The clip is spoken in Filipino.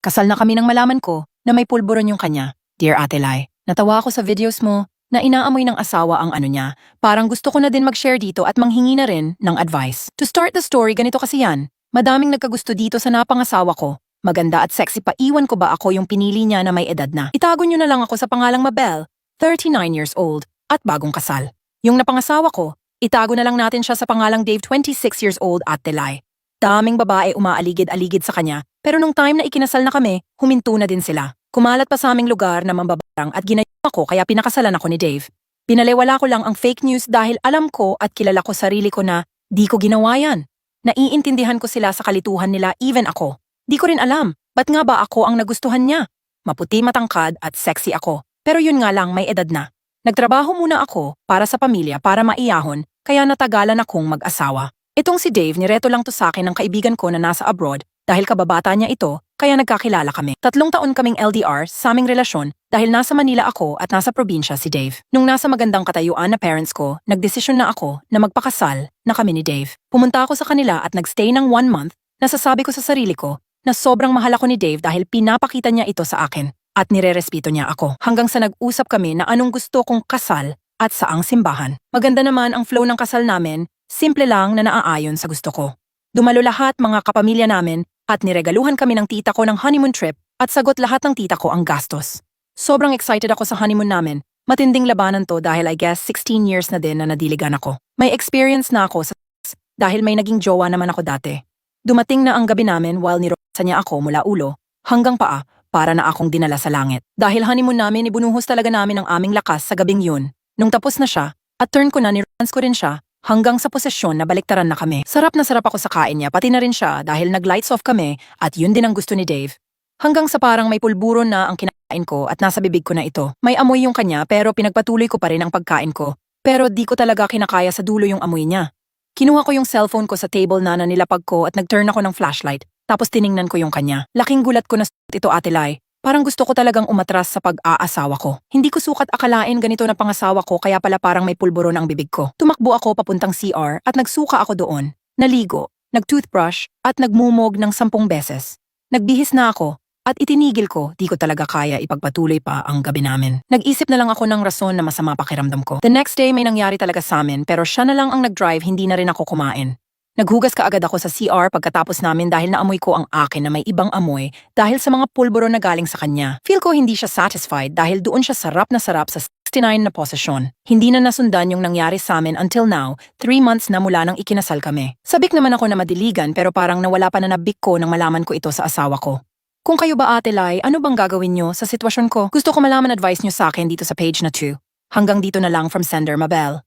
Kasal na kami nang malaman ko na may pulburon yung kanya. Dear Ate Lai, natawa ako sa videos mo na inaamoy ng asawa ang ano niya. Parang gusto ko na din mag-share dito at manghingi na rin ng advice. To start the story, ganito kasi yan. Madaming nagkagusto dito sa napangasawa ko. Maganda at sexy pa, iwan ko ba ako yung pinili niya na may edad na. Itago niyo na lang ako sa pangalang Mabel, 39 years old, at bagong kasal. Yung napangasawa ko, itago na lang natin siya sa pangalang Dave, 26 years old, at Telay. Daming babae umaaligid-aligid sa kanya, pero nung time na ikinasal na kami, huminto na din sila. Kumalat pa sa aming lugar na mambabarang at ginayang ako kaya pinakasalan ako ni Dave. Pinaliwala ko lang ang fake news dahil alam ko at kilala ko sarili ko na di ko ginawa yan. Naiintindihan ko sila sa kalituhan nila, even ako. Di ko rin alam, ba't nga ba ako ang nagustuhan niya? Maputi, matangkad at sexy ako, pero yun nga lang may edad na. Nagtrabaho muna ako para sa pamilya para maiyahon, kaya natagalan akong mag-asawa. Itong si Dave, nireto lang to sa akin ng kaibigan ko na nasa abroad dahil kababata niya ito, kaya nagkakilala kami. 3 taon kaming LDR sa aming relasyon dahil nasa Manila ako at nasa probinsya si Dave. Nung nasa magandang katayuan na parents ko, nagdesisyon na ako na magpakasal na kami ni Dave. Pumunta ako sa kanila at nagstay ng 1 month. Nasasabi ko sa sarili ko na sobrang mahal ako ni Dave dahil pinapakita niya ito sa akin at nirerespeto niya ako. Hanggang sa nag-usap kami na anong gusto kong kasal at saang simbahan. Maganda naman ang flow ng kasal namin, simple lang na naaayon sa gusto ko. Dumalo lahat mga kapamilya namin at niregaluhan kami ng tita ko ng honeymoon trip at sagot lahat ng tita ko ang gastos. Sobrang excited ako sa honeymoon namin. Matinding labanan to dahil I guess 16 years na din na nadiligan ako. May experience na ako sa dahil may naging jowa naman ako dati. Dumating na ang gabi namin while nirosa niya ako mula ulo hanggang paa para na akong dinala sa langit. Dahil honeymoon namin, ibunuhos talaga namin ang aming lakas sa gabing yun. Nung tapos na siya, at turn ko na niromance ko rin siya hanggang sa posesyon na baliktaran na kami. Sarap na sarap ako sa kain niya, pati na rin siya dahil nag-lights off kami at yun din ang gusto ni Dave. Hanggang sa parang may pulburon na ang kinakain ko at nasa bibig ko na ito. May amoy yung kanya pero pinagpatuloy ko pa rin ang pagkain ko. Pero di ko talaga kinakaya sa dulo yung amoy niya. Kinuha ko yung cellphone ko sa table na nilapag ko at nag-turn ako ng flashlight. Tapos tiningnan ko yung kanya. Laking gulat ko na ito, Ate Lai. Parang gusto ko talagang umatras sa pag-aasawa ko. Hindi ko sukat akalain ganito na pangasawa ko kaya pala parang may pulburon ang bibig ko. Tumakbo ako papuntang CR at nagsuka ako doon. Naligo, nag-toothbrush at nagmumog ng 10 beses. Nagbihis na ako at itinigil ko, di ko talaga kaya ipagpatuloy pa ang gabi namin. Nag-isip na lang ako ng rason na masama pakiramdam ko. The next day may nangyari talaga sa amin pero siya na lang ang nag-drive, hindi na rin ako kumain. Naghugas kaagad ako sa CR pagkatapos namin dahil naamoy ko ang akin na may ibang amoy dahil sa mga pulburo na galing sa kanya. Feel ko hindi siya satisfied dahil doon siya sarap sa 69 na posisyon. Hindi na nasundan yung nangyari sa amin until now, 3 months na mula nang ikinasal kami. Sabik naman ako na madiligan pero parang nawala pa na nabik ko nang malaman ko ito sa asawa ko. Kung kayo ba, Ate Lai, ano bang gagawin nyo sa sitwasyon ko? Gusto ko malaman advice nyo sa akin dito sa page na 2. Hanggang dito na lang from Sender Mabel.